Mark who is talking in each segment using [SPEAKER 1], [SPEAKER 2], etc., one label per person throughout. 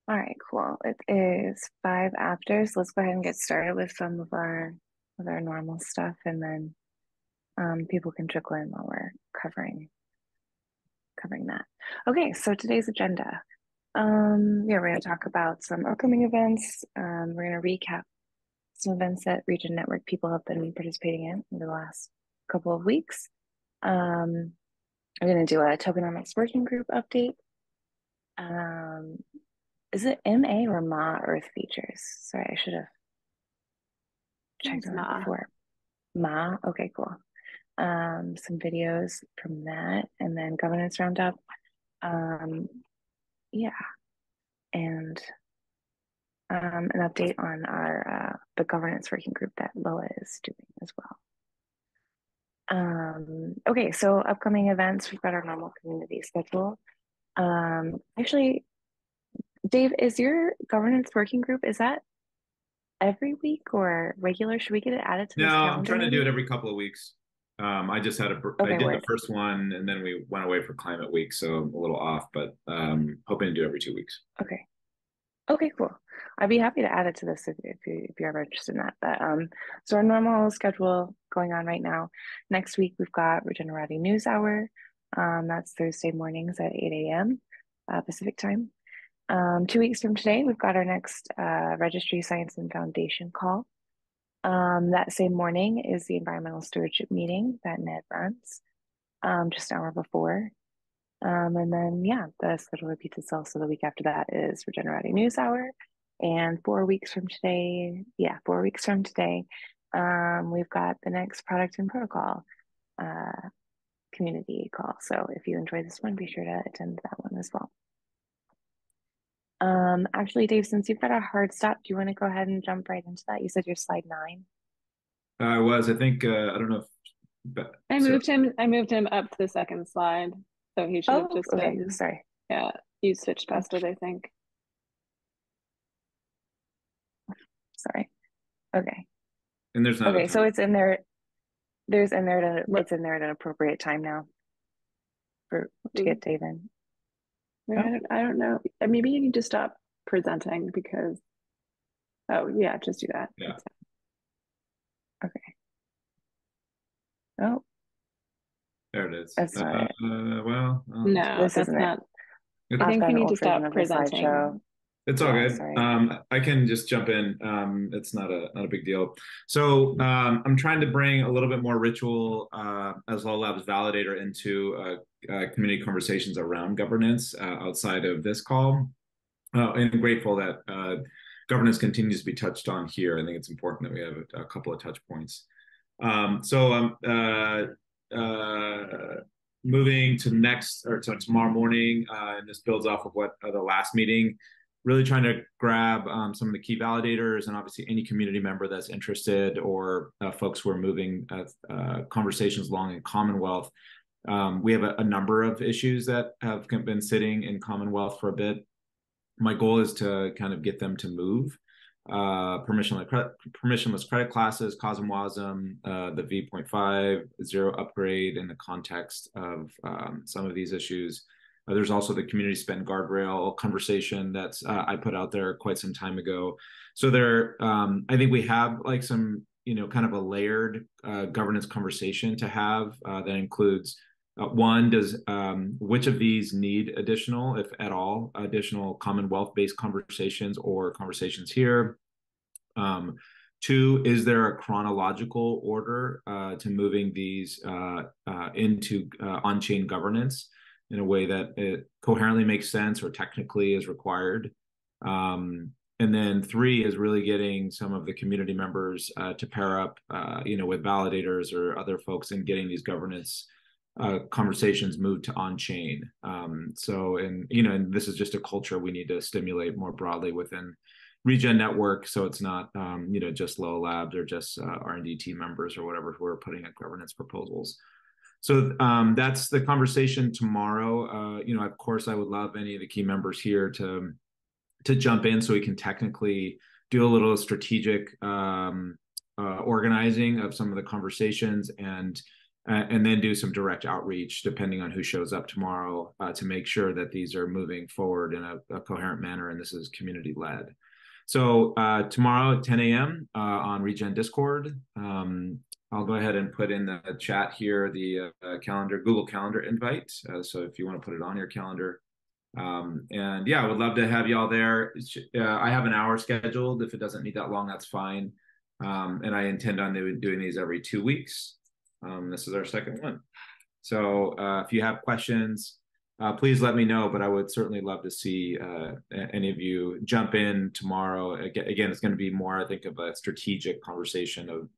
[SPEAKER 1] All right, cool. It is five after, so let's go ahead and get started with some of our normal stuff, and then people can trickle in while we're covering that. Okay, so today's agenda. Yeah, we're going to talk about some upcoming events. We're going to recap some events that Regen Network people have been participating in over the last couple of weeks. Um, we're going to do a tokenomics working group update. Um, is it MA or MA Earth features? Sorry, I should have checked
[SPEAKER 2] It's
[SPEAKER 1] on that
[SPEAKER 2] not.
[SPEAKER 1] before. Ma, okay, cool. Some videos from that, and then governance roundup. Um, yeah, and an update on our the governance working group that Loa is doing as well. Okay, so upcoming events, we've got our normal community schedule. Actually, Dave, is your governance working group, is that every week or regular? Should we get it added to
[SPEAKER 3] No,
[SPEAKER 1] this
[SPEAKER 3] I'm
[SPEAKER 1] calendar
[SPEAKER 3] trying to do it
[SPEAKER 1] maybe?
[SPEAKER 3] every couple of weeks. I just had I
[SPEAKER 1] Okay,
[SPEAKER 3] did the
[SPEAKER 1] word.
[SPEAKER 3] first one and then we went away for climate week, so I'm a little off, but hoping to do it every 2 weeks.
[SPEAKER 1] Okay. Okay, cool. I'd be happy to add it to this if you're ever interested in that. But so our normal schedule going on right now. Next week we've got Regenerati News Hour. That's Thursday mornings at 8 a.m. Pacific time. 2 weeks from today, we've got our next Registry Science and Foundation call. That same morning is the environmental stewardship meeting that Ned runs, just an hour before. And then, yeah, the schedule repeats itself. So the week after that is Regenerating News Hour. And 4 weeks from today, yeah, 4 weeks from today, we've got the next product and protocol uh, community call. So if you enjoy this one, be sure to attend that one as well. Actually, Dave, since you've got a hard stop, do you want to go ahead and jump right into that? You said you're slide 9.
[SPEAKER 3] I think, I don't know if, but,
[SPEAKER 2] I
[SPEAKER 3] so,
[SPEAKER 2] moved him. I moved him up to the second slide, so he should have
[SPEAKER 1] Oh,
[SPEAKER 2] just
[SPEAKER 1] okay.
[SPEAKER 2] been.
[SPEAKER 1] Sorry.
[SPEAKER 2] Yeah, you switched
[SPEAKER 1] Oh,
[SPEAKER 2] past it, I think.
[SPEAKER 1] sorry. Okay.
[SPEAKER 3] and there's not a
[SPEAKER 1] Okay. So
[SPEAKER 3] ton.
[SPEAKER 1] it's in there.
[SPEAKER 2] What?
[SPEAKER 1] It's in there at an appropriate time now for to
[SPEAKER 2] mm,
[SPEAKER 1] get Dave in.
[SPEAKER 2] I
[SPEAKER 1] Oh,
[SPEAKER 2] don't. I don't know. Maybe you need to stop presenting because. Oh yeah, just do that.
[SPEAKER 3] Yeah.
[SPEAKER 1] okay. Oh,
[SPEAKER 3] There it is.
[SPEAKER 1] that's not it.
[SPEAKER 3] That's
[SPEAKER 2] No,
[SPEAKER 1] This
[SPEAKER 2] that's
[SPEAKER 1] isn't it.
[SPEAKER 2] not. I
[SPEAKER 3] it's
[SPEAKER 1] I've
[SPEAKER 2] think
[SPEAKER 1] got
[SPEAKER 2] you
[SPEAKER 1] an
[SPEAKER 2] need to
[SPEAKER 1] old version
[SPEAKER 2] stop
[SPEAKER 1] of the slideshow.
[SPEAKER 2] presenting.
[SPEAKER 3] it's all
[SPEAKER 1] Yeah,
[SPEAKER 3] good.
[SPEAKER 1] sorry.
[SPEAKER 3] I can just jump in. It's not a big deal. So I'm trying to bring a little bit more ritual as Law Labs validator into community conversations around governance outside of this call. And I'm grateful that governance continues to be touched on here. I think it's important that we have a couple of touch points. So moving to next or to tomorrow morning, and this builds off of what the last meeting. Really trying to grab some of the key validators and obviously any community member that's interested or folks who are moving conversations along in Commonwealth. We have a number of issues that have been sitting in Commonwealth for a bit. My goal is to kind of get them to move permissionless credit classes, COSM, the V.50 upgrade in the context of some of these issues. There's also the community spend guardrail conversation that's I put out there quite some time ago. So I think we have like some, kind of a layered governance conversation to have that includes one, does which of these need additional, if at all, additional Commonwealth-based conversations or conversations here? Two, is there a chronological order to moving these into on-chain governance in a way that it coherently makes sense or technically is required? And then three is really getting some of the community members to pair up, with validators or other folks and getting these governance conversations moved to on-chain. And this is just a culture we need to stimulate more broadly within Regen Network, so it's not just Low Labs or just R&D team members or whatever who are putting out governance proposals. So that's the conversation tomorrow. Of course, I would love any of the key members here to jump in so we can technically do a little strategic organizing of some of the conversations and and then do some direct outreach depending on who shows up tomorrow to make sure that these are moving forward in a coherent manner and this is community led. So tomorrow at 10 a.m. On Regen Discord, I'll go ahead and put in the chat here the calendar, Google Calendar invite. So if you want to put it on your calendar. And yeah, I would love to have y'all there. I have an hour scheduled. If it doesn't need that long, that's fine. And I intend on doing these every 2 weeks. This is our second one. So if you have questions, please let me know. But I would certainly love to see any of you jump in tomorrow. Again, it's going to be more, I think, of a strategic conversation of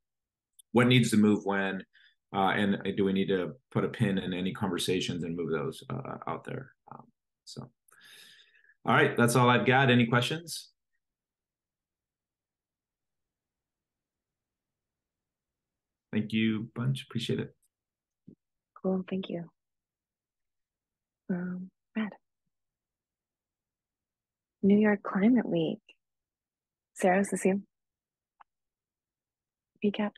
[SPEAKER 3] what needs to move when, and do we need to put a pin in any conversations and move those out there. So, all right, that's all I've got. Any questions? Thank you, bunch. Appreciate it.
[SPEAKER 1] Cool. Thank you. Brad. New York Climate Week. Sarah's the same. Recap.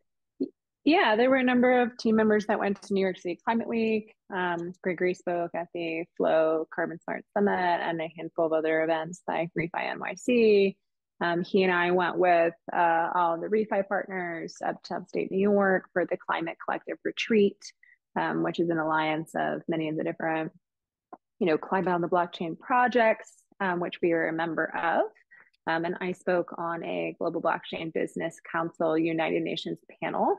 [SPEAKER 2] Yeah, there were a number of team members that went to New York City Climate Week. Gregory spoke at the Flow Carbon Smart Summit and a handful of other events like Refi NYC. He and I went with all the Refi partners up to upstate New York for the Climate Collective Retreat, which is an alliance of many of the different, climate on the blockchain projects, which we are a member of. And I spoke on a Global Blockchain Business Council United Nations panel.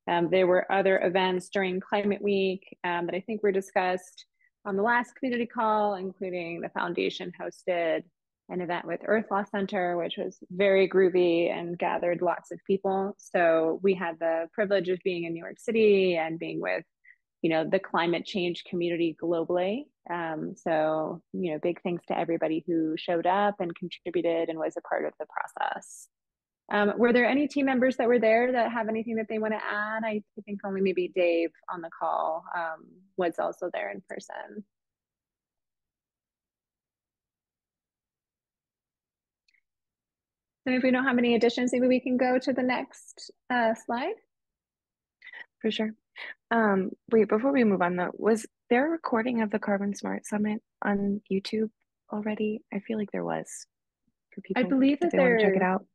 [SPEAKER 2] There were other events during Climate Week that I think were discussed on the last community call, including the foundation hosted an event with Earth Law Center, which was very groovy and gathered lots of people. So we had the privilege of being in New York City and being with, the climate change community globally. So, big thanks to everybody who showed up and contributed and was a part of the process. Were there any team members that were there that have anything that they want to add? I think only maybe Dave on the call was also there in person. So if we don't have any additions, maybe we can go to the next slide.
[SPEAKER 1] For sure. Wait, before we move on though, was there a recording of the Carbon Smart Summit on YouTube already? I feel like there was for people.
[SPEAKER 2] I believe that
[SPEAKER 1] if they want to check it out.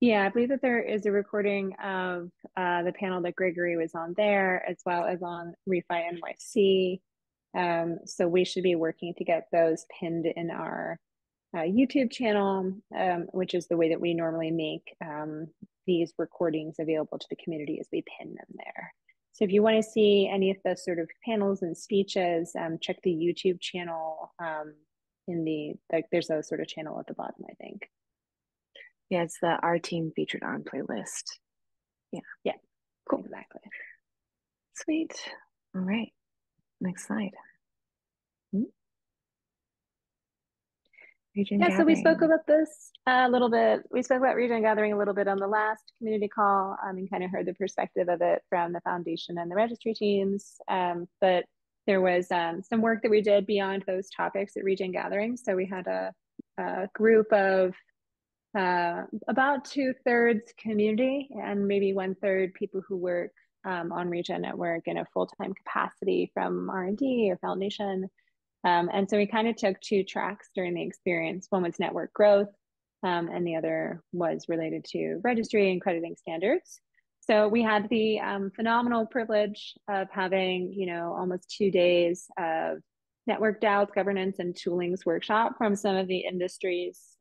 [SPEAKER 2] Yeah, I believe that there is a recording of the panel that Gregory was on there, as well as on Refi NYC. So we should be working to get those pinned in our YouTube channel, which is the way that we normally make these recordings available to the community as we pin them there. So if you want to see any of the sort of panels and speeches, check the YouTube channel there's a sort of channel at the bottom, I think.
[SPEAKER 1] Yeah, it's the Our Team Featured On playlist.
[SPEAKER 2] Yeah,
[SPEAKER 1] cool.
[SPEAKER 2] Exactly.
[SPEAKER 1] Sweet. All right. Next slide. Regen
[SPEAKER 2] yeah,
[SPEAKER 1] gathering.
[SPEAKER 2] So we spoke about this a little bit. We spoke about Regen Gathering a little bit on the last community call and kind of heard the perspective of it from the foundation and the registry teams. But there was some work that we did beyond those topics at Regen Gathering. So we had a group of about 2/3 community and maybe 1/3 people who work on Regen Network in a full-time capacity from R&D or foundation. And so we kind of took two tracks during the experience. One was network growth, and the other was related to registry and crediting standards. So we had the phenomenal privilege of having, almost 2 days of network DAOs, governance, and toolings workshop from some of the industry's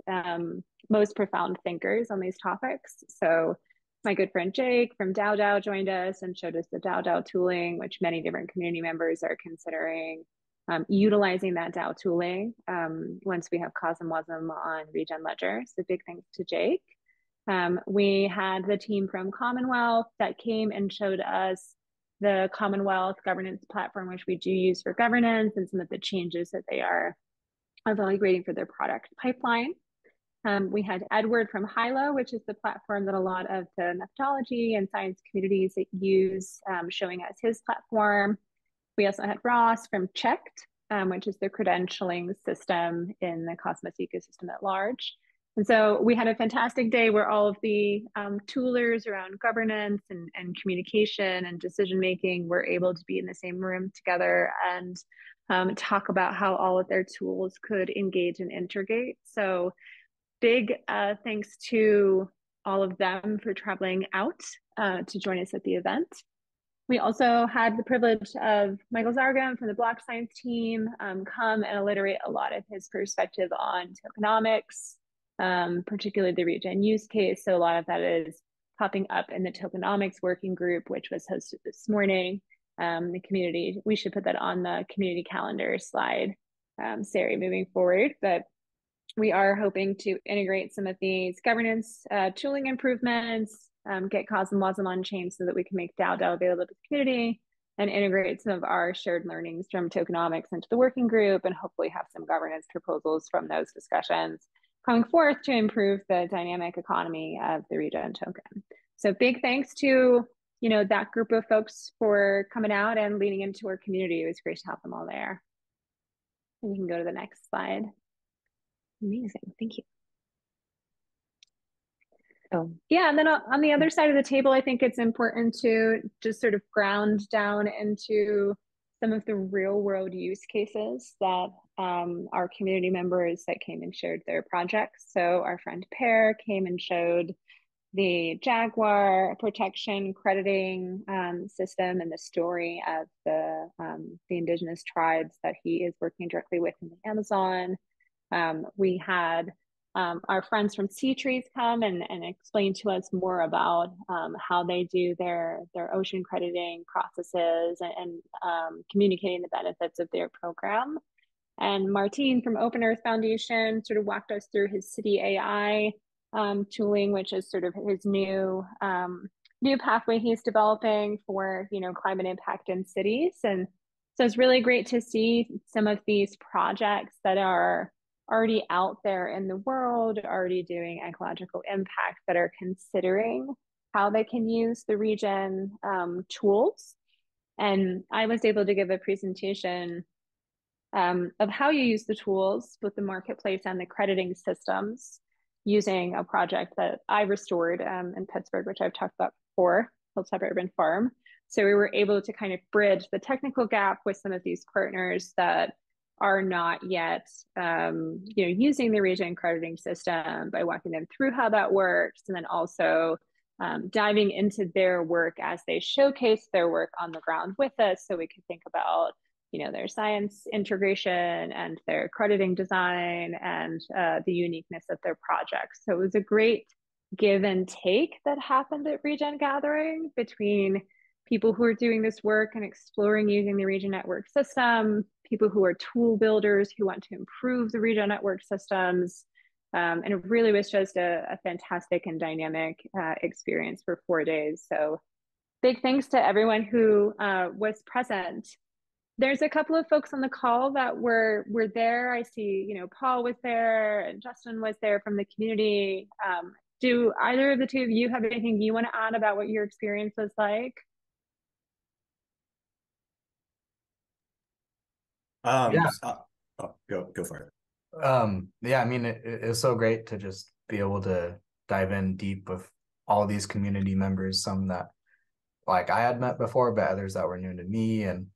[SPEAKER 2] most profound thinkers on these topics. So my good friend Jake from DAO joined us and showed us the DAO tooling, which many different community members are considering utilizing that DAO tooling once we have CosmWasm on Regen Ledger. So big thanks to Jake. We had the team from Commonwealth that came and showed us the Commonwealth governance platform, which we do use for governance, and some of the changes that they are evaluating for their product pipeline. We had Edward from Hilo, which is the platform that a lot of the methodology and science communities use, showing us his platform. We also had Ross from Checked, which is the credentialing system in the Cosmos ecosystem at large. And so we had a fantastic day where all of the toolers around governance and communication and decision making were able to be in the same room together and talk about how all of their tools could engage and integrate. So big thanks to all of them for traveling out to join us at the event. We also had the privilege of Michael Zargam from the Block Science team come and alliterate a lot of his perspective on tokenomics, particularly the regen use case. So a lot of that is popping up in the tokenomics working group, which was hosted this morning. The community, we should put that on the community calendar slide, Sari, moving forward. But we are hoping to integrate some of these governance tooling improvements, get Cosm Wasm on chain so that we can make DAO available to the community and integrate some of our shared learnings from tokenomics into the working group and hopefully have some governance proposals from those discussions coming forth to improve the dynamic economy of the Regen token. So big thanks to that group of folks for coming out and leaning into our community. It was great to have them all there. And you can go to the next slide. Amazing, thank you. Oh, yeah, and then on the other side of the table, I think it's important to just sort of ground down into some of the real world use cases that our community members that came and shared their projects. So our friend Pear came and showed the Jaguar protection crediting system and the story of the indigenous tribes that he is working directly with in the Amazon. We had our friends from Sea Trees come and explain to us more about how they do their ocean crediting processes and communicating the benefits of their program. And Martin from Open Earth Foundation sort of walked us through his city AI tooling, which is sort of his new pathway he's developing for climate impact in cities. And so it's really great to see some of these projects that are already out there in the world, already doing ecological impact, that are considering how they can use the Regen tools. And I was able to give a presentation of how you use the tools with the marketplace and the crediting systems using a project that I restored in Pittsburgh, which I've talked about before, called Suburban Farm. So we were able to kind of bridge the technical gap with some of these partners that are not yet using the Regen crediting system, by walking them through how that works, and then also diving into their work as they showcase their work on the ground with us, so we could think about their science integration and their crediting design and the uniqueness of their projects. So it was a great give and take that happened at Regen Gathering between people who are doing this work and exploring using the Regen Network system, people who are tool builders who want to improve the Regen Network systems. And it really was just a fantastic and dynamic experience for 4 days. So big thanks to everyone who was present. There's a couple of folks on the call that were there. I see, Paul was there and Justin was there from the community. Do either of the two of you have anything you want to add about what your experience was like?
[SPEAKER 4] Yeah. Go for it.
[SPEAKER 5] Yeah, I mean, it's so great to just be able to dive in deep with all these community members, some that like I had met before, but others that were new to me. And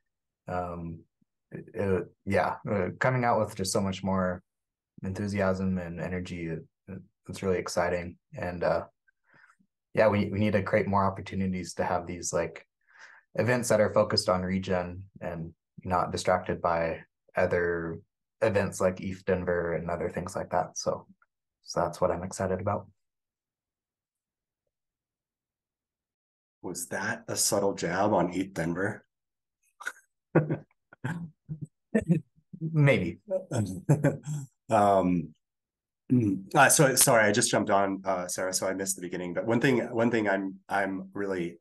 [SPEAKER 5] coming out with just so much more enthusiasm and energy, it's really exciting. And we need to create more opportunities to have these like events that are focused on regen and not distracted by other events like ETH Denver and other things like that. So that's what I'm excited about.
[SPEAKER 4] Was that a subtle jab on ETH Denver?
[SPEAKER 5] Maybe.
[SPEAKER 4] So sorry, I just jumped on, Sarah, so I missed the beginning. But one thing I'm really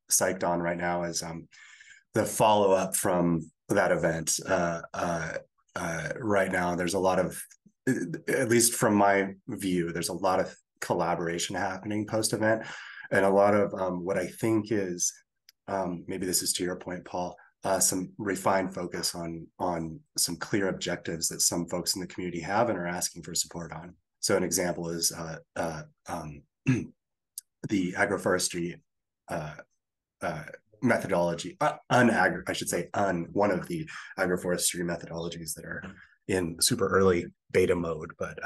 [SPEAKER 4] psyched on right now is the follow up from that event. Right now, there's a lot of, at least from my view, there's a lot of collaboration happening post event, and a lot of what I think is maybe this is to your point, Paul. Some refined focus on some clear objectives that some folks in the community have and are asking for support on. So an example is the agroforestry methodology, I should say, one of the agroforestry methodologies that are in super early beta mode, but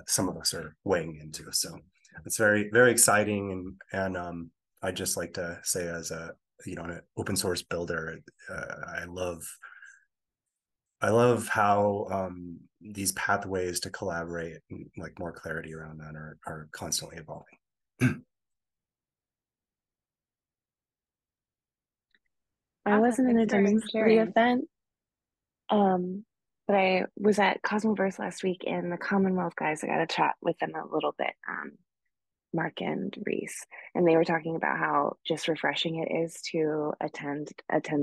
[SPEAKER 4] some of us are weighing into. So it's very, very exciting. And I'd just like to say, as a, an open source builder, I love how these pathways to collaborate and like more clarity around that are constantly evolving.
[SPEAKER 1] I
[SPEAKER 2] Awesome.
[SPEAKER 1] wasn't in
[SPEAKER 2] Thanks for
[SPEAKER 1] attendance for the
[SPEAKER 2] sharing.
[SPEAKER 1] event, but I was at Cosmoverse last week, and the Commonwealth guys, I got to chat with them a little bit, Mark and Reese, and they were talking about how just refreshing it is to attend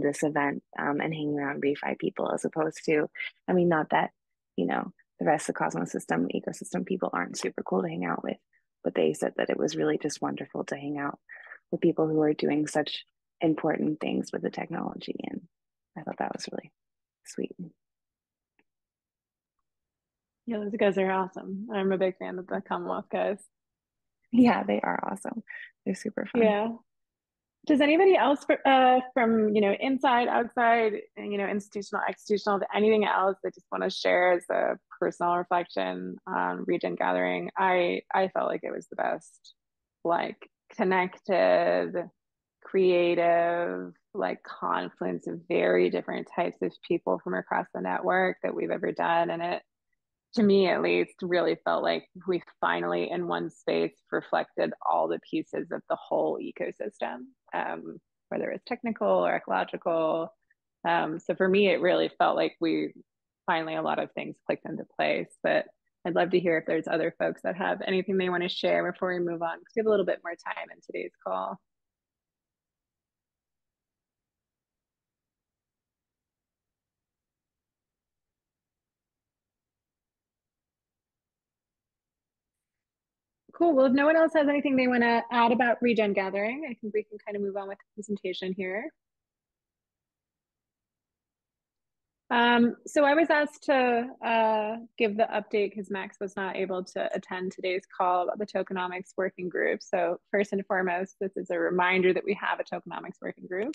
[SPEAKER 1] this event, and hang around refi people, as opposed to, I mean, not that, the rest of the Cosmos system, ecosystem people aren't super cool to hang out with, but they said that it was really just wonderful to hang out with people who are doing such important things with the technology. And I thought that was really sweet.
[SPEAKER 2] Yeah, those guys are awesome. I'm a big fan of the Commonwealth guys.
[SPEAKER 1] Yeah, they are awesome. They're super fun.
[SPEAKER 2] Yeah. Does anybody else from, inside, outside, institutional, exinstitutional, anything else that just want to share as a personal reflection on Regen Gathering? I felt like it was the best, like connected, creative, like confluence of very different types of people from across the network that we've ever done. And it, to me at least, really felt like we finally in one space reflected all the pieces of the whole ecosystem, whether it's technical or ecological. So for me, it really felt like we finally, a lot of things clicked into place. But I'd love to hear if there's other folks that have anything they want to share before we move on, because we have a little bit more time in today's call. Cool. Well, if no one else has anything they want to add about Regen Gathering, I think we can kind of move on with the presentation here. So I was asked to give the update because Max was not able to attend today's call about the tokenomics working group. So first and foremost, this is a reminder that we have a tokenomics working group.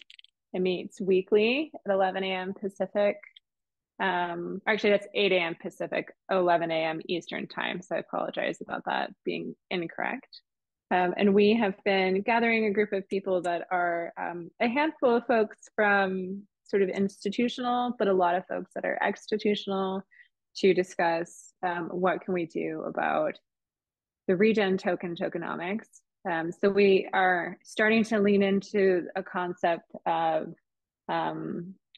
[SPEAKER 2] It meets weekly at 11 a.m. Pacific. Actually, that's 8 a.m. Pacific, 11 a.m. Eastern time. So I apologize about that being incorrect. And we have been gathering a group of people that are a handful of folks from sort of institutional, but a lot of folks that are exstitutional, to discuss what can we do about the Regen tokenomics. So we are starting to lean into a concept of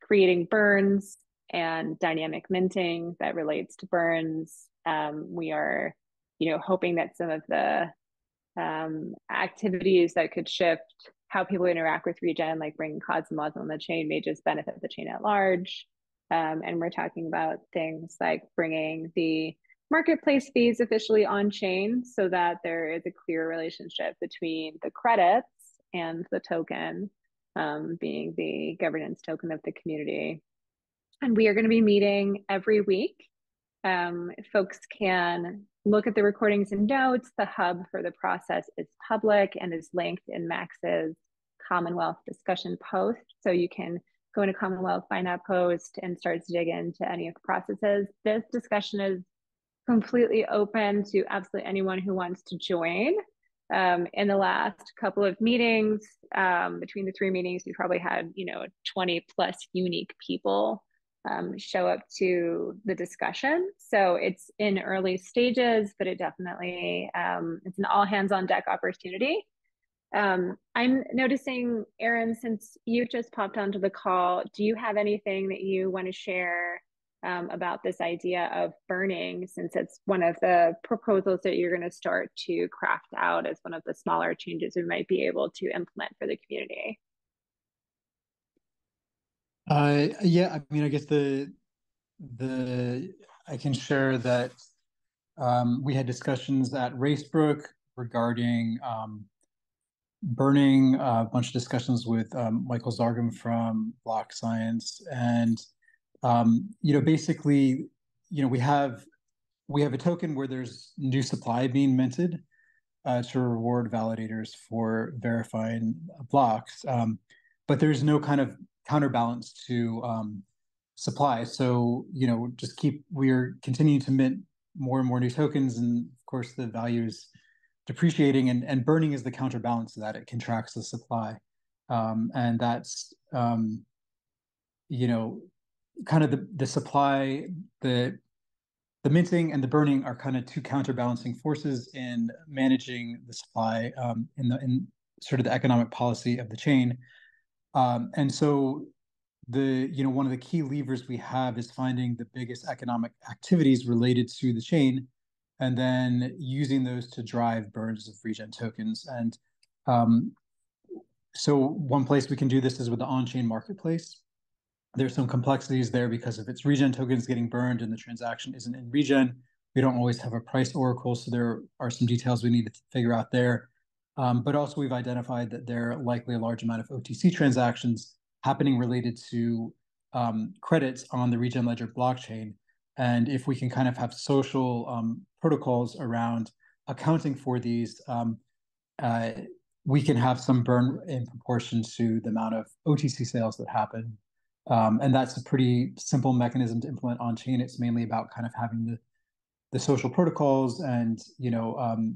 [SPEAKER 2] creating burns and dynamic minting that relates to burns. We are, hoping that some of the activities that could shift how people interact with Regen, like bringing Cosmos on the chain, may just benefit the chain at large. And we're talking about things like bringing the marketplace fees officially on chain so that there is a clear relationship between the credits and the token, being the governance token of the community. And we are going to be meeting every week. Folks can look at the recordings and notes. The hub for the process is public and is linked in Max's Commonwealth discussion post. So you can go into Commonwealth, find that post, and start to dig into any of the processes. This discussion is completely open to absolutely anyone who wants to join. In the last couple of meetings, between the 3 meetings, we probably had 20 plus unique people show up to the discussion. So it's in early stages, but it definitely, it's an all hands on deck opportunity. I'm noticing, Aaron, since you just popped onto the call, do you have anything that you want to share about this idea of burning, since it's one of the proposals that you're going to start to craft out as one of the smaller changes we might be able to implement for the community?
[SPEAKER 6] Yeah, I mean, I guess I can share that we had discussions at Racebrook regarding burning, a bunch of discussions with Michael Zargam from Block Science, and basically, we have we have a token where there's new supply being minted to reward validators for verifying blocks. But there's no kind of counterbalance to supply. So, we're continuing to mint more and more new tokens. And of course, the value is depreciating, and burning is the counterbalance to that. It contracts the supply. And that's, kind of the supply, the minting and the burning are kind of two counterbalancing forces in managing the supply in sort of the economic policy of the chain. And so one of the key levers we have is finding the biggest economic activities related to the chain, and then using those to drive burns of regen tokens. And so one place we can do this is with the on-chain marketplace. There's some complexities there because if it's regen tokens getting burned and the transaction isn't in regen, we don't always have a price oracle. So there are some details we need to figure out there. But also we've identified that there are likely a large amount of OTC transactions happening related to credits on the Regen Ledger blockchain. And if we can kind of have social protocols around accounting for these, we can have some burn in proportion to the amount of OTC sales that happen. And that's a pretty simple mechanism to implement on chain. It's mainly about kind of having the social protocols and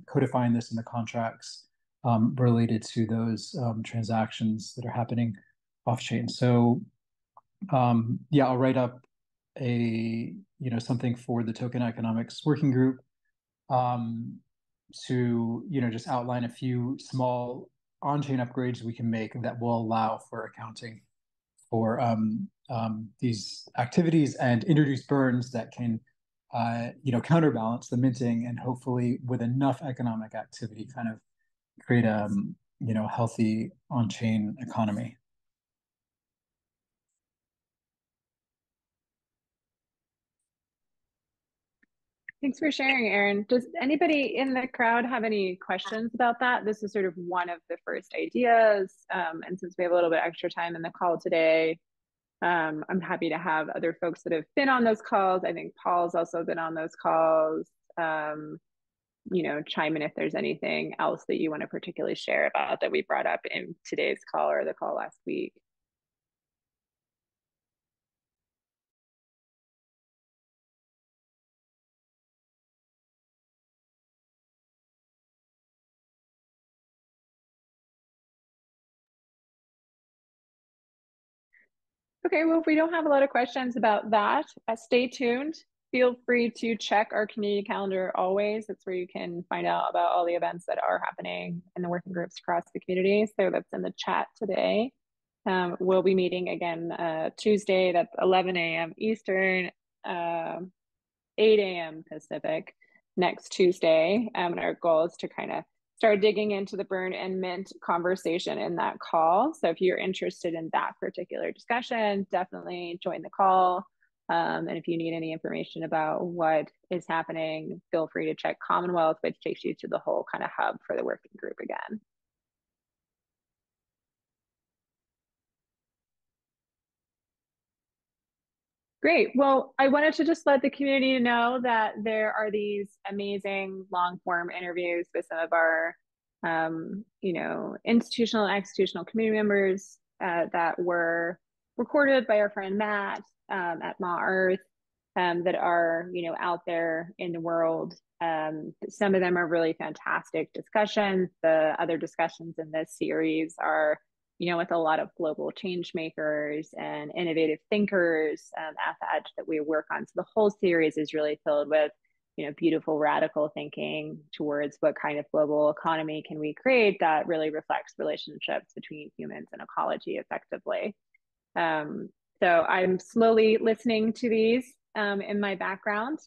[SPEAKER 6] codifying this in the contracts related to those transactions that are happening off chain. So I'll write up something for the token economics working group to just outline a few small on-chain upgrades we can make that will allow for accounting for these activities and introduce burns that can counterbalance the minting, and hopefully with enough economic activity kind of create a healthy on-chain economy.
[SPEAKER 2] Thanks for sharing, Aaron. Does anybody in the crowd have any questions about that? This is sort of one of the first ideas. And since we have a little bit extra time in the call today, I'm happy to have other folks that have been on those calls. I think Paul's also been on those calls. Chime in if there's anything else that you want to particularly share about that we brought up in today's call or the call last week. Okay, well, if we don't have a lot of questions about that, stay tuned. Feel free to check our community calendar always. That's where you can find out about all the events that are happening in the working groups across the community. So that's in the chat today. We'll be meeting again Tuesday, that's 11 a.m. Eastern, 8 a.m. Pacific next Tuesday. And our goal is to kind of start digging into the burn and mint conversation in that call. So if you're interested in that particular discussion, definitely join the call. And if you need any information about what is happening, feel free to check Commonwealth, which takes you to the whole kind of hub for the working group again. Great. Well, I wanted to just let the community know that there are these amazing long form interviews with some of our, institutional and exstitutional community members that were recorded by our friend Matt at Ma Earth that are, out there in the world. Some of them are really fantastic discussions. The other discussions in this series are with a lot of global change makers and innovative thinkers at the edge that we work on. So the whole series is really filled with, beautiful radical thinking towards what kind of global economy can we create that really reflects relationships between humans and ecology effectively. So I'm slowly listening to these in my background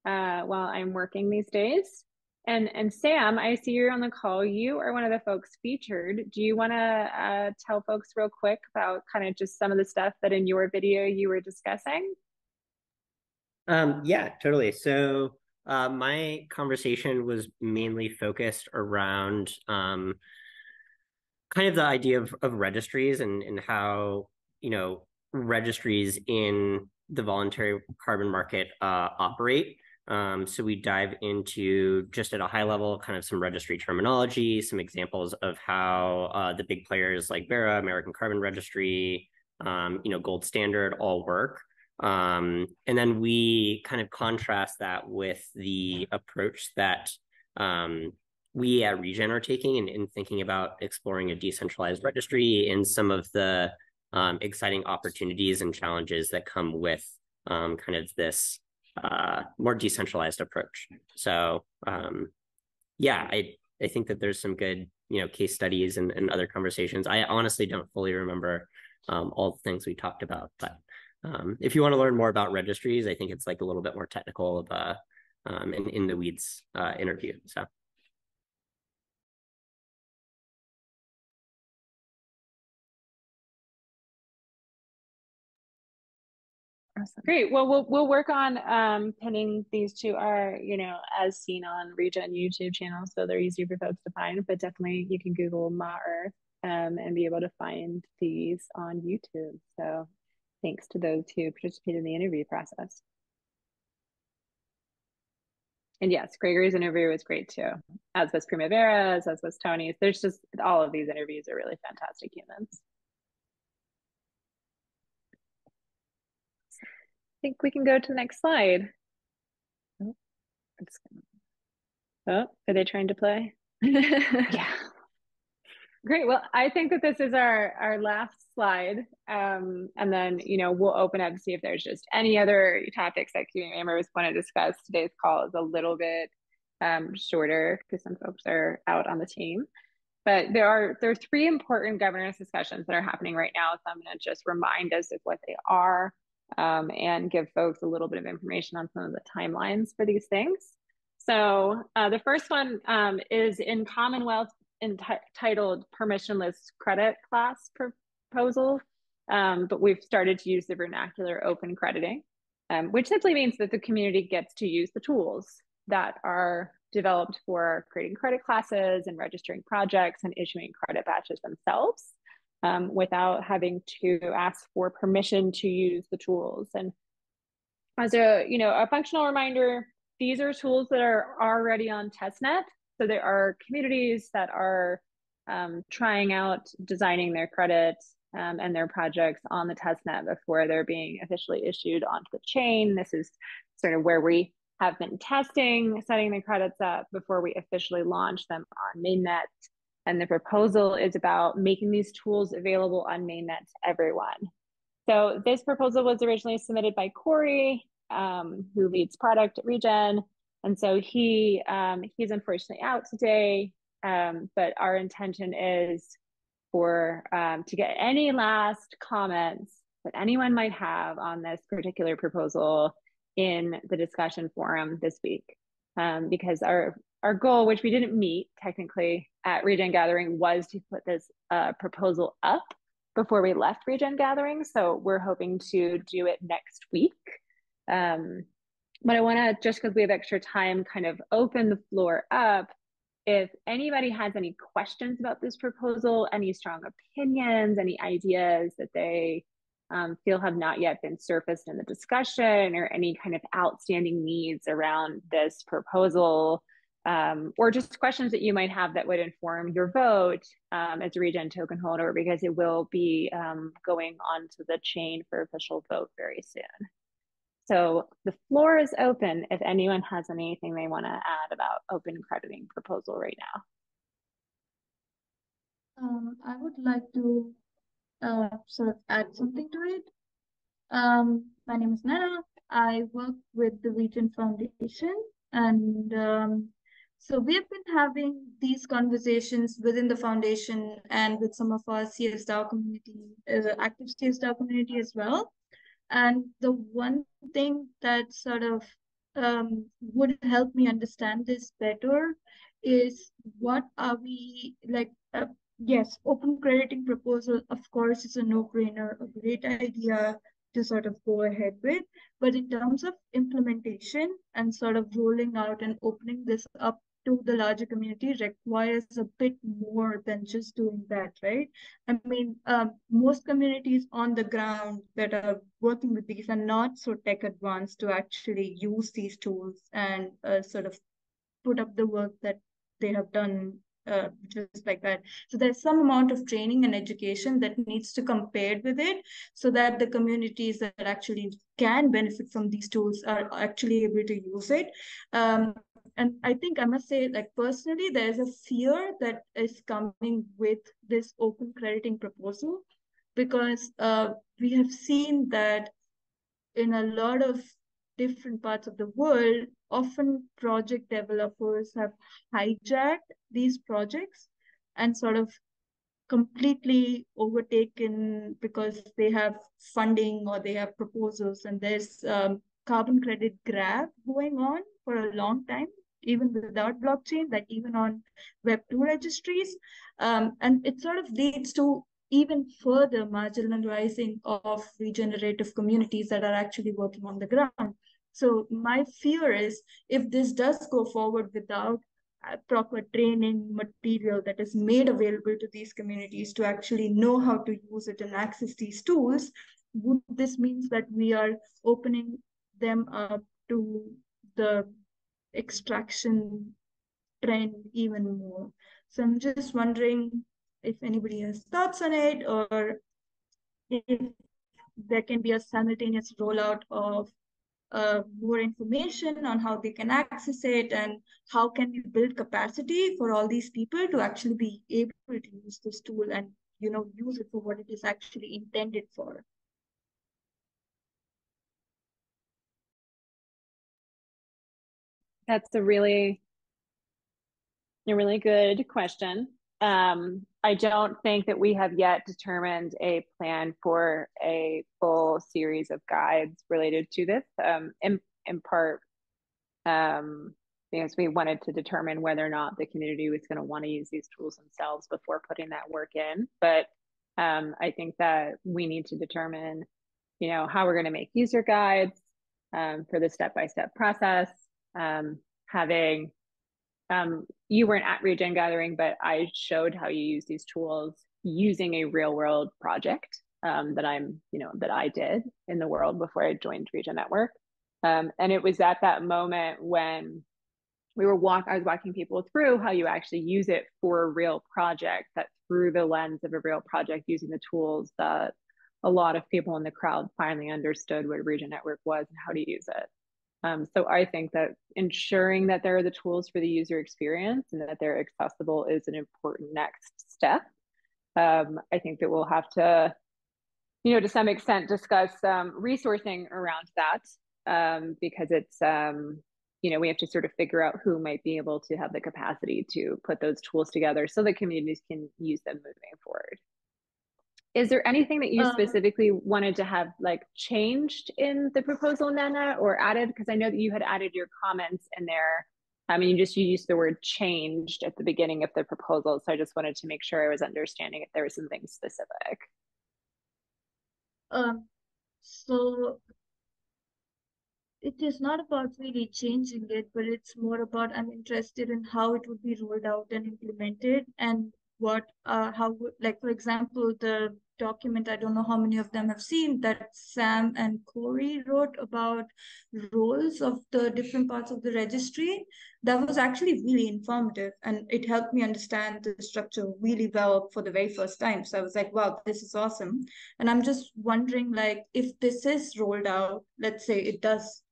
[SPEAKER 2] while I'm working these days. And Sam, I see you're on the call. You are one of the folks featured. Do you want to tell folks real quick about kind of just some of the stuff that in your video you were discussing?
[SPEAKER 7] Yeah, totally. So my conversation was mainly focused around kind of the idea of registries and how, registries in the voluntary carbon market operate. So we dive into, just at a high level, kind of some registry terminology, some examples of how the big players like Vera, American Carbon Registry, Gold Standard all work. And then we kind of contrast that with the approach that we at Regen are taking in thinking about exploring a decentralized registry and some of the exciting opportunities and challenges that come with kind of this more decentralized approach. So yeah, I think that there's some good case studies and other conversations. I honestly don't fully remember all the things we talked about, but if you want to learn more about registries, I think it's like a little bit more technical of a in the weeds interview. So.
[SPEAKER 2] Awesome. Great. Well, we'll work on pinning these to our, as seen on Regen YouTube channel, so they're easier for folks to find. But definitely, you can Google Ma Earth and be able to find these on YouTube. So, thanks to those who participated in the interview process. And yes, Gregory's interview was great too, as was Primavera's, as was Tony's. There's just all of these interviews are really fantastic humans. I think we can go to the next slide. Oh, are they trying to play?
[SPEAKER 1] Yeah.
[SPEAKER 2] Great. Well, I think that this is our last slide. And then, we'll open up to see if there's just any other topics that community members want to discuss. Today's call is a little bit shorter because some folks are out on the team. But there are three important governance discussions that are happening right now. So I'm going to just remind us of what they are and give folks a little bit of information on some of the timelines for these things. So the first one is in Commonwealth entitled Permissionless Credit Class Proposal, but we've started to use the vernacular open crediting, which simply means that the community gets to use the tools that are developed for creating credit classes and registering projects and issuing credit batches themselves without having to ask for permission to use the tools. And as a functional reminder, these are tools that are already on testnet. So there are communities that are trying out designing their credit and their projects on the testnet before they're being officially issued onto the chain. This is sort of where we have been testing, setting the credits up before we officially launch them on mainnet. And the proposal is about making these tools available on mainnet to everyone. So this proposal was originally submitted by Corey, who leads product at Regen. And so he's unfortunately out today, but our intention is to get any last comments that anyone might have on this particular proposal in the discussion forum this week. Because our goal, which we didn't meet technically at Regen Gathering, was to put this proposal up before we left Regen Gathering. So we're hoping to do it next week. But I want to, just because we have extra time, kind of open the floor up. If anybody has any questions about this proposal, any strong opinions, any ideas that they feel have not yet been surfaced in the discussion, or any kind of outstanding needs around this proposal, or just questions that you might have that would inform your vote as a Regen token holder, because it will be going onto the chain for official vote very soon. So the floor is open if anyone has anything they want to add about open crediting proposal right
[SPEAKER 8] now. I would like to sort of add something to it. My name is Nana. I work with the Regen Foundation, and so we have been having these conversations within the foundation and with some of our CSDAO community, active CSDAO community as well. And the one thing that sort of would help me understand this better is what are we like? Yes, open crediting proposal, of course, is a no-brainer, a great idea to sort of go ahead with. But in terms of implementation and sort of rolling out and opening this up to the larger community requires a bit more than just doing that, right? I mean, most communities on the ground that are working with these are not so tech advanced to actually use these tools and sort of put up the work that they have done just like that. So there's some amount of training and education that needs to come paired with it so that the communities that actually can benefit from these tools are actually able to use it. And I think I must say, like personally, there's a fear that is coming with this open crediting proposal because we have seen that in a lot of different parts of the world, often project developers have hijacked these projects and sort of completely overtaken because they have funding or they have proposals, and there's carbon credit grab going on for a long time, even without blockchain, like even on Web2 registries. And it sort of leads to even further marginalizing of regenerative communities that are actually working on the ground. So my fear is if this does go forward without proper training material that is made available to these communities to actually know how to use it and access these tools, would this means that we are opening them up to the extraction trend even more? So I'm just wondering if anybody has thoughts on it, or if there can be a simultaneous rollout of more information on how they can access it, and how can we build capacity for all these people to actually be able to use this tool and use it for what it is actually intended for.
[SPEAKER 2] That's a really good question. I don't think that we have yet determined a plan for a full series of guides related to this, in part because we wanted to determine whether or not the community was going to want to use these tools themselves before putting that work in. But I think that we need to determine, how we're going to make user guides for the step-by-step process. Having you weren't at Regen Gathering, but I showed how you use these tools using a real world project that I did in the world before I joined Regen Network. And it was at that moment when I was walking people through how you actually use it for a real project, that through the lens of a real project using the tools, that a lot of people in the crowd finally understood what Regen Network was and how to use it. So I think that ensuring that there are the tools for the user experience and that they're accessible is an important next step. I think that we'll have to, to some extent discuss resourcing around that because it's, we have to sort of figure out who might be able to have the capacity to put those tools together so that communities can use them moving forward. Is there anything that you specifically wanted to have changed in the proposal, Nana, or added? Because I know that you had added your comments in there. I mean, you used the word changed at the beginning of the proposal. So I just wanted to make sure I was understanding if there was something specific.
[SPEAKER 8] So it is not about really changing it, but it's more about I'm interested in how it would be rolled out and implemented, and for example, the document, I don't know how many of them have seen, that Sam and Corey wrote about roles of the different parts of the registry. That was actually really informative, and it helped me understand the structure really well for the very first time. So I was like, wow, this is awesome. And I'm just wondering, if this is rolled out, let's say it does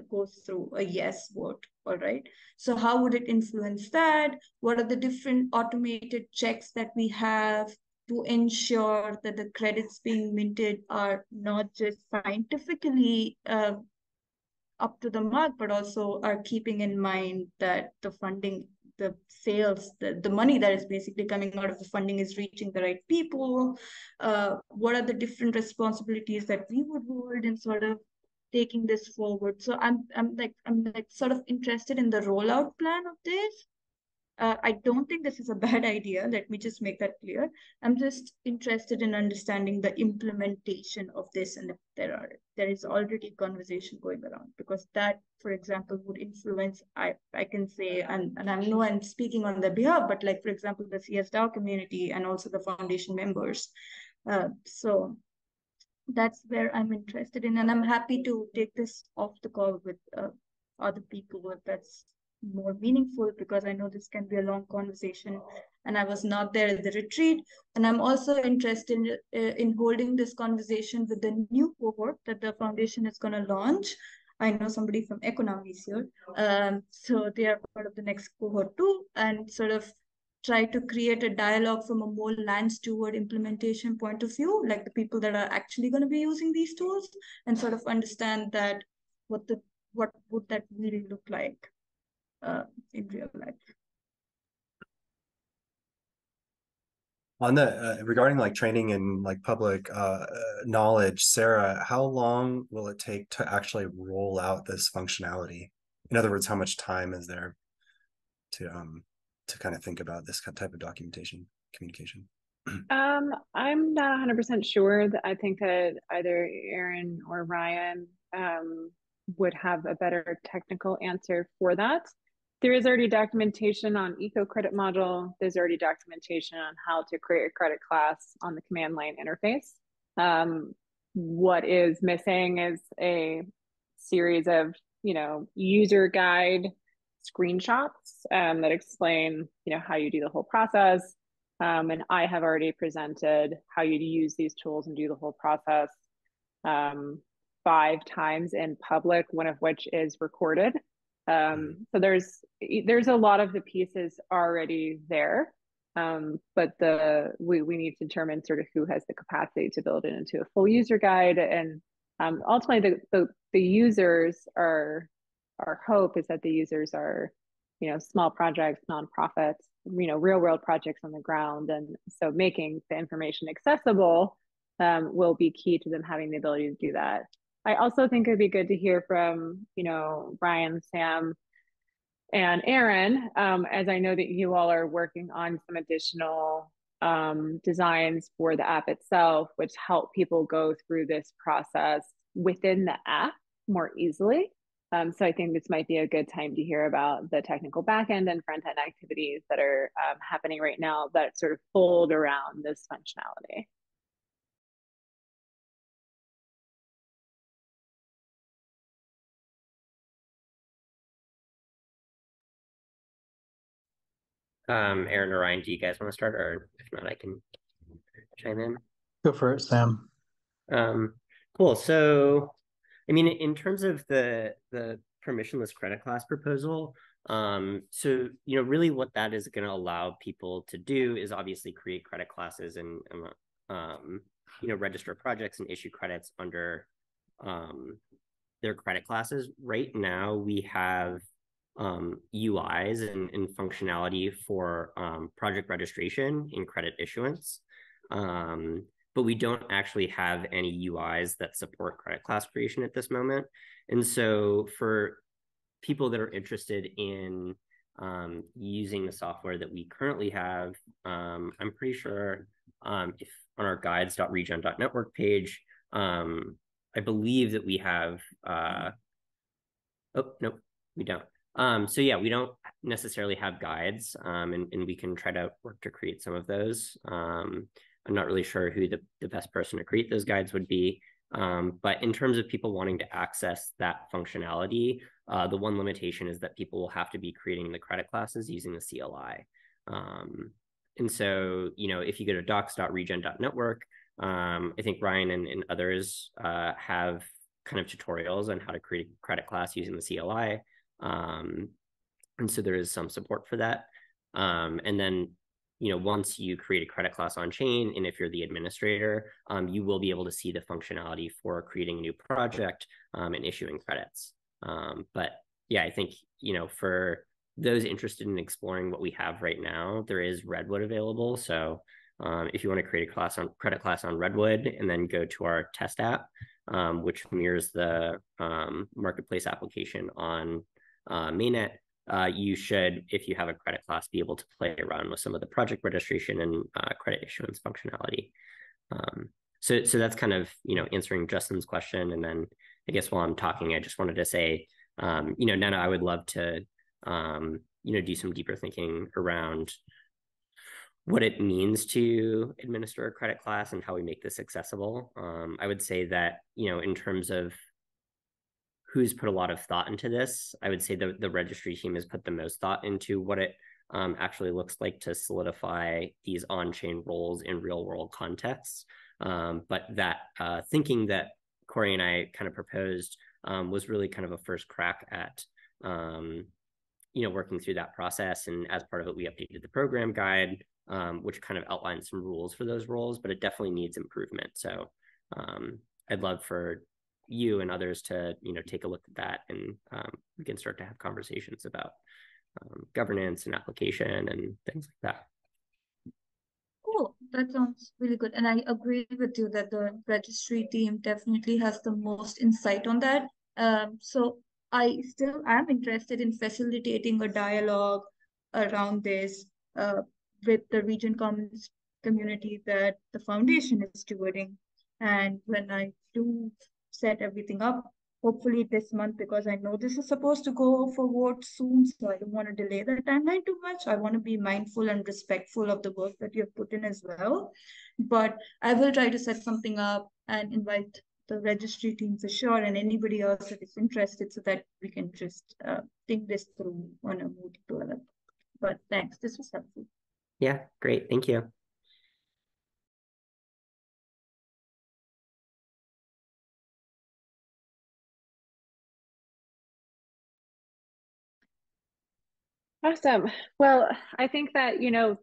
[SPEAKER 8] goes through a yes vote, all right, so how would it influence that? What are the different automated checks that we have to ensure that the credits being minted are not just scientifically up to the mark, but also are keeping in mind that the funding, the sales, the money that is basically coming out of the funding is reaching the right people? What are the different responsibilities that we would hold in sort of taking this forward? So I'm sort of interested in the rollout plan of this. I don't think this is a bad idea. Let me just make that clear. I'm just interested in understanding the implementation of this, and if there is already conversation going around, because that, for example, would influence. I can say, and I know I'm speaking on their behalf, but like for example, the CSDAO community and also the foundation members. So that's where I'm interested in, and I'm happy to take this off the call with other people if that's more meaningful, because I know this can be a long conversation, and I was not there at the retreat. And I'm also interested in holding this conversation with the new cohort that the foundation is going to launch. I know somebody from economics here, so they are part of the next cohort too, and sort of try to create a dialogue from a more land steward implementation point of view, like the people that are actually going to be using these tools, and sort of understand that what would that really look like in real life.
[SPEAKER 4] On the regarding like training and like public knowledge, Sarah, how long will it take to actually roll out this functionality? In other words, how much time is there to kind of think about this type of documentation communication?
[SPEAKER 2] I'm not 100% sure. That I think that either Aaron or Ryan would have a better technical answer for that. There is already documentation on eco credit module. There's already documentation on how to create a credit class on the command line interface. What is missing is a series of, user guide screenshots that explain, how you do the whole process. And I have already presented how you use these tools and do the whole process 5 times in public, one of which is recorded. So there's a lot of the pieces already there, but we need to determine sort of who has the capacity to build it into a full user guide. And ultimately, the users are, our hope is that the users are, small projects, nonprofits, real world projects on the ground. And so making the information accessible will be key to them having the ability to do that. I also think it'd be good to hear from, Brian, Sam, and Aaron, as I know that you all are working on some additional designs for the app itself, which help people go through this process within the app more easily. So I think this might be a good time to hear about the technical backend and front end activities that are happening right now that sort of fold around this functionality.
[SPEAKER 7] Aaron or Ryan, do you guys want to start, or if not, I can chime in?
[SPEAKER 6] Go for it, Sam.
[SPEAKER 7] Cool. So, I mean, in terms of the permissionless credit class proposal, so really what that is going to allow people to do is obviously create credit classes and register projects and issue credits under their credit classes. Right now, we have UIs and functionality for project registration and credit issuance. But we don't actually have any UIs that support credit class creation at this moment. And so for people that are interested in using the software that we currently have, I'm pretty sure if on our guides.regen.network page, I believe that we have, oh, nope, we don't. So yeah, we don't necessarily have guides, and we can try to work to create some of those. I'm not really sure who the best person to create those guides would be. But in terms of people wanting to access that functionality, the one limitation is that people will have to be creating the credit classes using the CLI. And so, if you go to docs.regen.network, I think Ryan and others have kind of tutorials on how to create a credit class using the CLI. And so there is some support for that. And then, once you create a credit class on chain, and if you're the administrator, you will be able to see the functionality for creating a new project and issuing credits. But yeah, I think, for those interested in exploring what we have right now, there is Redwood available. So if you want to create a credit class on Redwood and then go to our test app, which mirrors the marketplace application on mainnet, you should, if you have a credit class, be able to play around with some of the project registration and credit issuance functionality. So that's kind of, answering Justin's question. And then I guess while I'm talking, I just wanted to say, Nana, I would love to, do some deeper thinking around what it means to administer a credit class and how we make this accessible. I would say that, in terms of who's put a lot of thought into this, I would say the registry team has put the most thought into what it actually looks like to solidify these on-chain roles in real-world contexts. But that thinking that Corey and I kind of proposed was really kind of a first crack at working through that process. And as part of it, we updated the program guide, which kind of outlines some rules for those roles, but it definitely needs improvement. So I'd love for you and others to, take a look at that, and we can start to have conversations about governance and application and things like that.
[SPEAKER 8] Cool. That sounds really good. And I agree with you that the registry team definitely has the most insight on that. So I still am interested in facilitating a dialogue around this with the Regen Commons community that the foundation is stewarding. And when I do set everything up, hopefully this month, because I know this is supposed to go for vote soon, so I don't want to delay the timeline too much. I want to be mindful and respectful of the work that you have put in as well. But I will try to set something up and invite the registry team for sure, and anybody else that is interested, so that we can just think this through on a more deeper level. But thanks, this was helpful.
[SPEAKER 7] Yeah, great. Thank you.
[SPEAKER 2] Awesome. Well, I think that,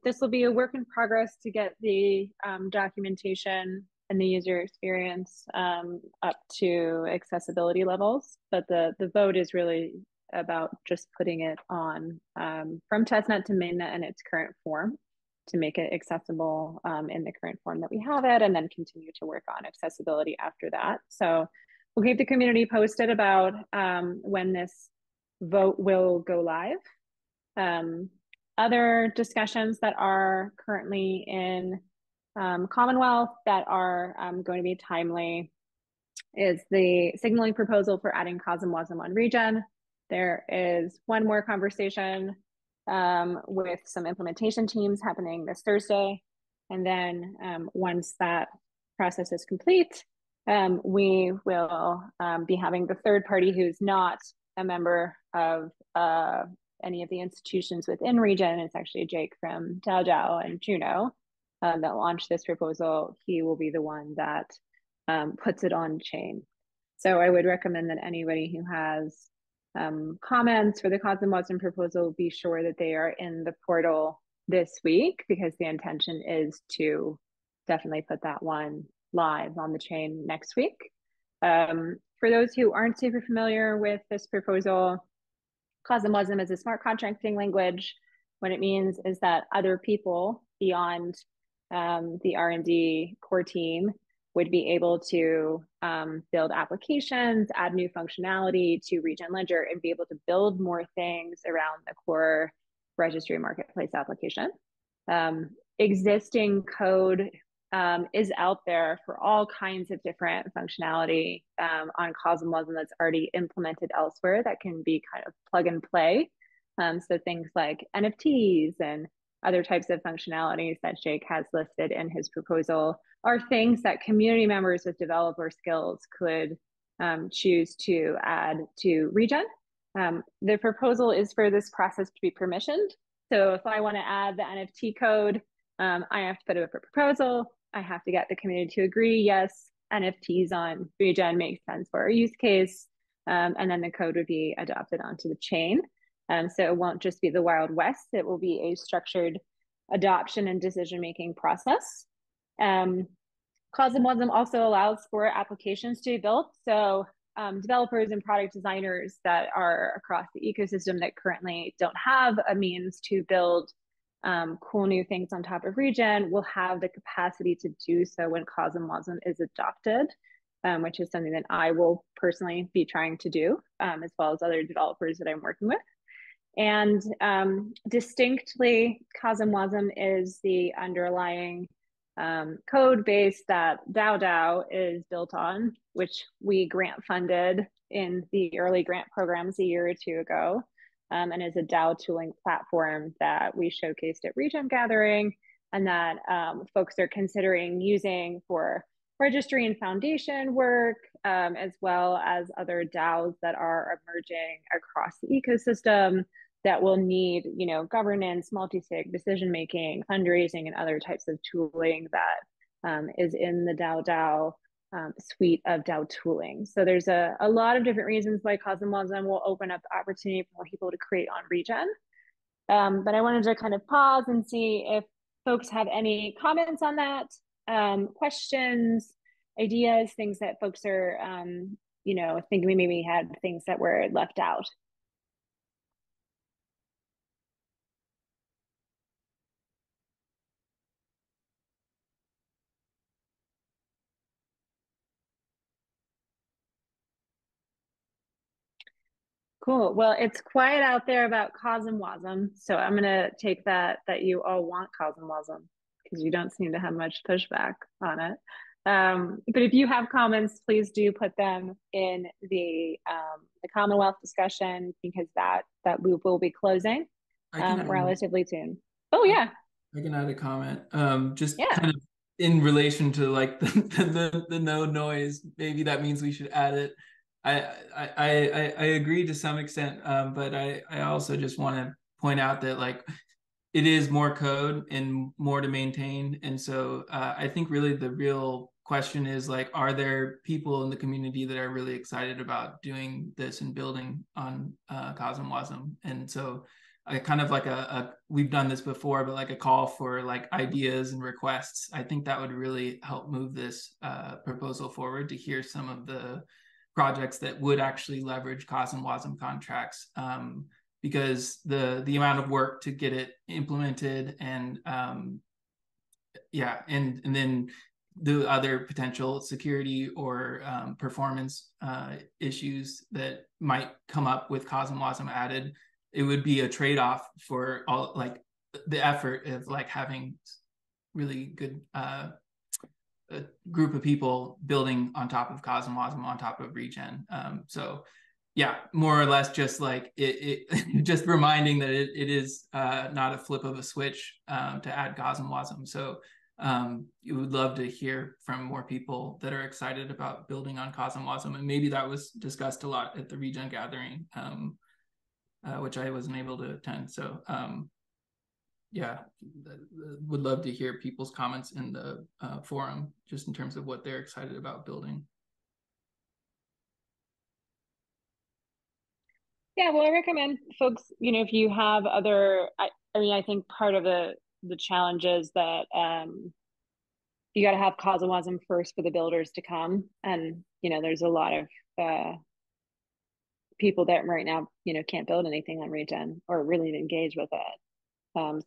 [SPEAKER 2] this will be a work in progress to get the documentation and the user experience up to accessibility levels. But the vote is really about just putting it on from testnet to mainnet in its current form, to make it accessible in the current form that we have it, and then continue to work on accessibility after that. So we'll keep the community posted about when this vote will go live. Other discussions that are currently in Commonwealth that are going to be timely is the signaling proposal for adding COSM/WASM on Regen. There is one more conversation with some implementation teams happening this Thursday. And then once that process is complete, we will be having the third party who's not a member of any of the institutions within Regen. It's actually Jake from DAO and Juno that launched this proposal. He will be the one that puts it on chain. So I would recommend that anybody who has comments for the COSM/WASM proposal be sure that they are in the portal this week, because the intention is to definitely put that one live on the chain next week. For those who aren't super familiar with this proposal, COSM/WASM is a smart contracting language. What it means is that other people beyond the R&D core team would be able to build applications, add new functionality to Regen Ledger, and be able to build more things around the core registry marketplace application. Existing code is out there for all kinds of different functionality on COSM/WASM that's already implemented elsewhere that can be kind of plug and play. So things like NFTs and other types of functionalities that Jake has listed in his proposal are things that community members with developer skills could choose to add to Regen. The proposal is for this process to be permissioned. So if I want to add the NFT code, I have to put up a proposal. I have to get the community to agree, yes, NFTs on Regen makes sense for our use case. And then the code would be adopted onto the chain. So it won't just be the Wild West, it will be a structured adoption and decision-making process. COSM/WASM also allows for applications to be built. So developers and product designers that are across the ecosystem that currently don't have a means to build cool new things on top of Regen will have the capacity to do so when COSM/WASM is adopted, which is something that I will personally be trying to do, as well as other developers that I'm working with. And distinctly, COSM-WASM is the underlying code base that DAO is built on, which we grant funded in the early grant programs a year or two ago, and is a DAO tooling platform that we showcased at Regen Gathering, and that folks are considering using for registry and foundation work, as well as other DAOs that are emerging across the ecosystem that will need, governance, multi-sig, decision-making, fundraising, and other types of tooling that is in the DAO suite of DAO tooling. So there's a lot of different reasons why COSM-WASM will open up the opportunity for more people to create on Regen. But I wanted to kind of pause and see if folks have any comments on that, questions, ideas, things that folks are, thinking we maybe had things that were left out. Cool. Well, it's quiet out there about COSM-WASM, so I'm gonna take that you all want COSM-WASM because you don't seem to have much pushback on it. But if you have comments, please do put them in the Commonwealth discussion, because that loop will be closing relatively soon. Oh yeah,
[SPEAKER 9] I can add a comment. Just
[SPEAKER 2] yeah.
[SPEAKER 9] kind of in relation to like the no noise. Maybe that means we should add it. I agree to some extent, but I also just want to point out that like it is more code and more to maintain, and so I think really the real question is like, are there people in the community that are really excited about doing this and building on COSM-WASM? And so I kind of like we've done this before, but like a call for like ideas and requests. I think that would really help move this proposal forward, to hear some of the projects that would actually leverage COSM-WASM contracts, because the amount of work to get it implemented and and then the other potential security or performance issues that might come up with COSM-WASM added, it would be a trade-off for all like the effort of like having really good a group of people building on top of COSM-WASM, on top of Regen. So yeah, more or less just like it just reminding that it is not a flip of a switch to add COSM-WASM. So you would love to hear from more people that are excited about building on COSM-WASM, and maybe that was discussed a lot at the Regen Gathering, which I wasn't able to attend. So yeah, would love to hear people's comments in the forum, just in terms of what they're excited about building.
[SPEAKER 2] Yeah, well, I recommend folks, if you have other, I mean, I think part of the challenge is that you got to have COSM-WASM first for the builders to come. And, there's a lot of people that right now, can't build anything on Regen or really engage with it.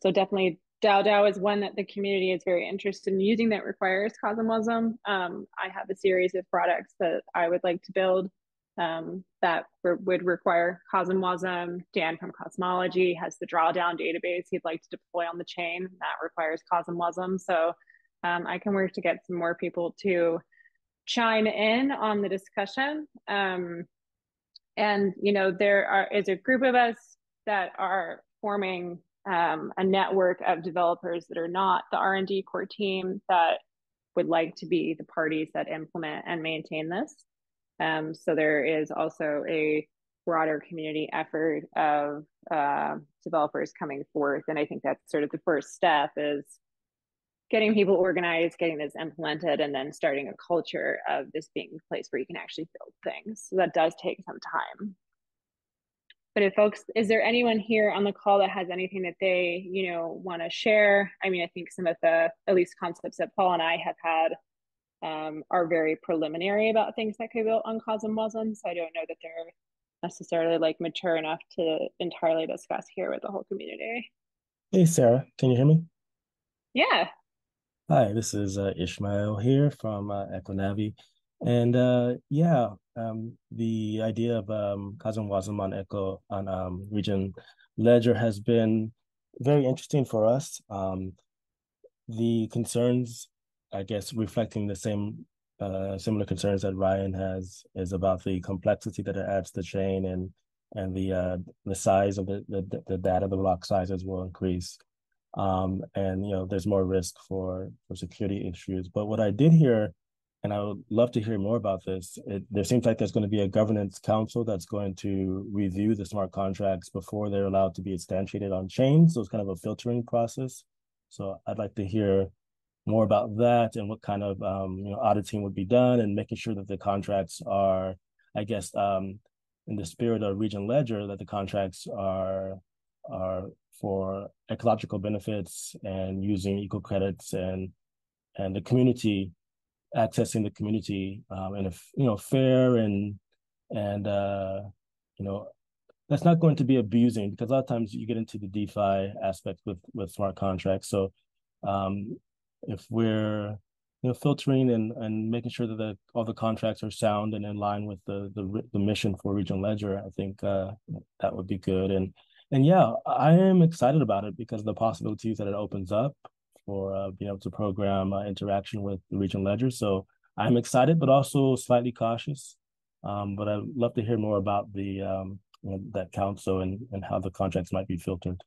[SPEAKER 2] So definitely DAO is one that the community is very interested in using that requires COSM-WASM. I have a series of products that I would like to build that would require COSM-WASM. Dan from Cosmology has the drawdown database he'd like to deploy on the chain. That requires COSM-WASM. So I can work to get some more people to chime in on the discussion. And, there is a group of us that are forming a network of developers that are not the R&D core team that would like to be the parties that implement and maintain this. So there is also a broader community effort of developers coming forth. And I think that's sort of the first step, is getting people organized, getting this implemented, and then starting a culture of this being a place where you can actually build things. So that does take some time. But if folks, is there anyone here on the call that has anything that they, want to share? I mean, I think some of the, at least concepts that Paul and I have had are very preliminary about things that could be built on COSM-WASM. So I don't know that they're necessarily like mature enough to entirely discuss here with the whole community.
[SPEAKER 10] Hey, Sarah, can you hear me?
[SPEAKER 2] Yeah.
[SPEAKER 10] Hi, this is Ishmael here from Econavi. And the idea of COSM-WASM on Regen ledger has been very interesting for us. The concerns, I guess, reflecting the same similar concerns that Ryan has, is about the complexity that it adds to the chain, and the size of the data, the block sizes will increase. And there's more risk for security issues. But what I did hear, and I would love to hear more about this, there seems like there's going to be a governance council that's going to review the smart contracts before they're allowed to be instantiated on chains. So it's kind of a filtering process. So I'd like to hear more about that, and what kind of auditing would be done, and making sure that the contracts are, I guess, in the spirit of Regen Ledger, that the contracts are for ecological benefits and using eco credits, and the community, accessing the community in a fair and that's not going to be abusing, because a lot of times you get into the DeFi aspect with smart contracts. So if we're filtering and making sure that all the contracts are sound and in line with the mission for Regen Ledger, I think that would be good. And yeah, I am excited about it because of the possibilities that it opens up for being able to program interaction with the Regen Ledger. So I'm excited, but also slightly cautious. But I'd love to hear more about that council and how the contracts might be filtered.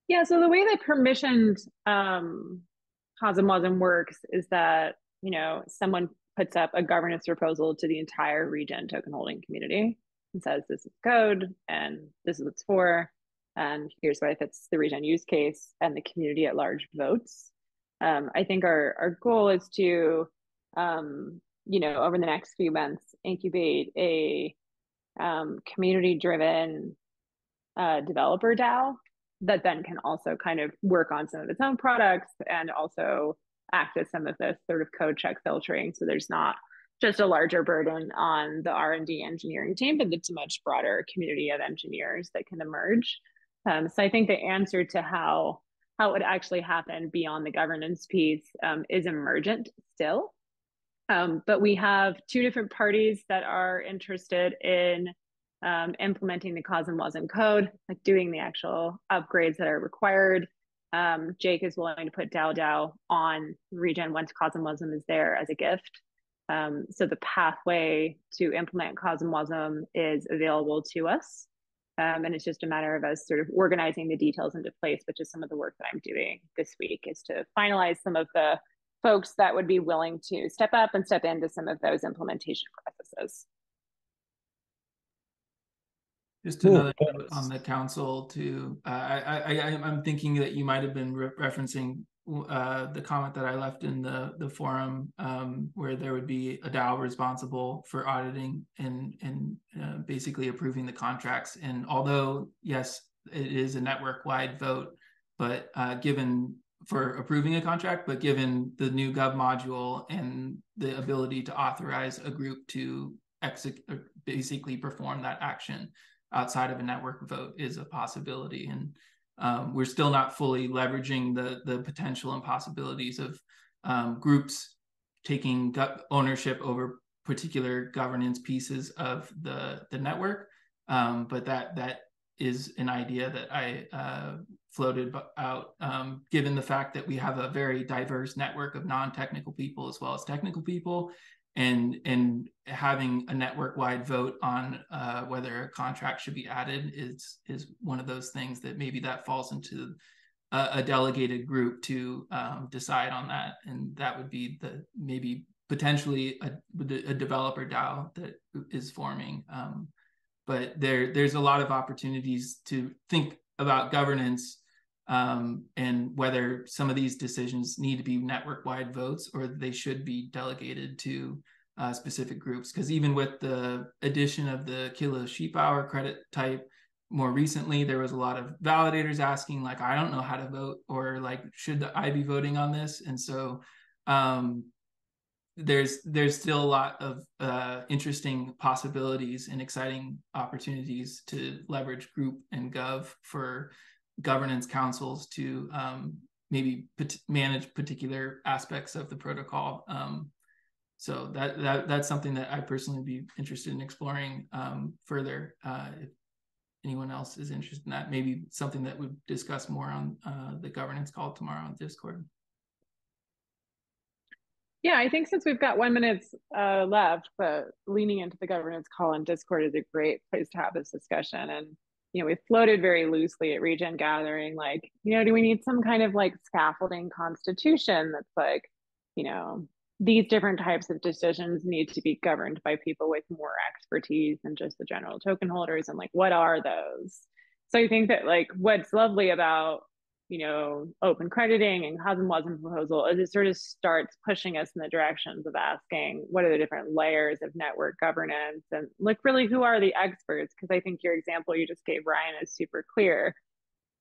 [SPEAKER 2] Yeah, so the way that permissioned CosmWasm works is that, someone puts up a governance proposal to the entire Regen token holding community and says, this is code and this is what it's for, and here's why it fits the Regen use case, and the community at large votes. I think our goal is to, over the next few months, incubate a community-driven developer DAO that then can also kind of work on some of its own products and also act as some of this sort of code check filtering. So there's not just a larger burden on the R&D engineering team, but it's a much broader community of engineers that can emerge. So I think the answer to how it would actually happen beyond the governance piece is emergent still. But we have two different parties that are interested in implementing the CosmWasm code, like doing the actual upgrades that are required. Jake is willing to put DAO on Regen once CosmWasm is there as a gift. So the pathway to implement CosmWasm is available to us. And it's just a matter of us sort of organizing the details into place, which is some of the work that I'm doing this week, is to finalize some of the folks that would be willing to step up and step into some of those implementation processes.
[SPEAKER 9] Just another note on the council too. I'm thinking that you might have been referencing the comment that I left in the forum, where there would be a DAO responsible for auditing and basically approving the contracts. And although yes, it is a network-wide vote, but given for approving a contract, but given the new Gov module and the ability to authorize a group to basically perform that action outside of a network vote is a possibility. And we're still not fully leveraging the potential and possibilities of groups taking ownership over particular governance pieces of the network. But that is an idea that I floated out, given the fact that we have a very diverse network of non-technical people as well as technical people, and having a network-wide vote on whether a contract should be added is one of those things that maybe that falls into a delegated group to decide on that, and that would be maybe potentially a developer DAO that is forming. But there's a lot of opportunities to think about governance and whether some of these decisions need to be network-wide votes or they should be delegated to specific groups. Because even with the addition of the kilo sheep hour credit type more recently, there was a lot of validators asking, like, I don't know how to vote, or like, should I be voting on this? And so there's still a lot of interesting possibilities and exciting opportunities to leverage group and gov for governance councils to maybe manage particular aspects of the protocol. So that's something that I personally would be interested in exploring further anyone else is interested in that, maybe something that we've discussed more on the governance call tomorrow on Discord.
[SPEAKER 2] Yeah, I think since we've got 1 minute left, but leaning into the governance call on Discord is a great place to have this discussion. And, we floated very loosely at Regen Gathering, like, do we need some kind of like scaffolding constitution that's like, these different types of decisions need to be governed by people with more expertise than just the general token holders. And like, what are those? So I think that like what's lovely about open crediting and Cosmwasm proposal is it sort of starts pushing us in the directions of asking what are the different layers of network governance and like really who are the experts? Because I think your example you just gave, Ryan, is super clear.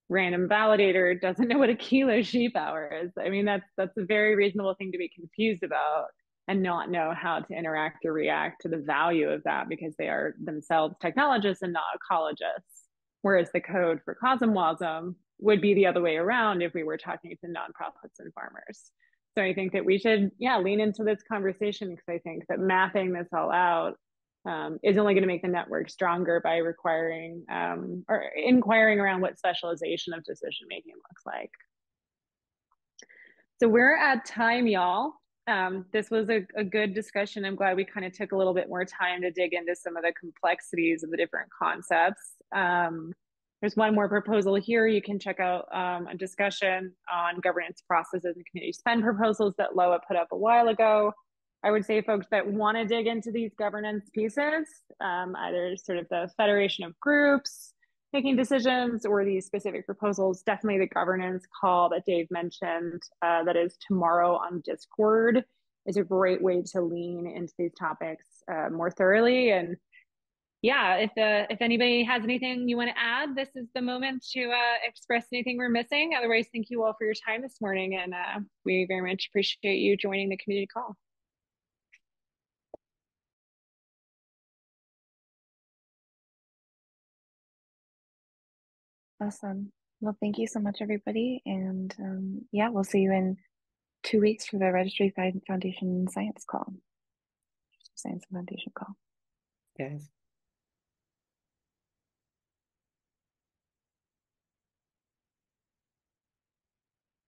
[SPEAKER 2] Random validator doesn't know what a kilo sheep hour is. I mean, that's a very reasonable thing to be confused about and not know how to interact or react to the value of that because they are themselves technologists and not ecologists. Whereas the code for Cosmwasm would be the other way around if we were talking to nonprofits and farmers. So I think that we should, lean into this conversation because I think that mapping this all out is only going to make the network stronger by requiring or inquiring around what specialization of decision making looks like. So we're at time, y'all. This was a good discussion. I'm glad we kind of took a little bit more time to dig into some of the complexities of the different concepts. There's one more proposal here. You can check out a discussion on governance processes and community spend proposals that Loa put up a while ago. I would say folks that want to dig into these governance pieces, either sort of the federation of groups, making decisions or these specific proposals, definitely the governance call that Dave mentioned that is tomorrow on Discord is a great way to lean into these topics more thoroughly. And yeah, if anybody has anything you want to add, this is the moment to express anything we're missing. Otherwise, thank you all for your time this morning. And we very much appreciate you joining the community call.
[SPEAKER 1] Awesome. Well, thank you so much, everybody. And yeah, we'll see you in 2 weeks for the Registry Foundation Science call. Science Foundation call.
[SPEAKER 7] Guys.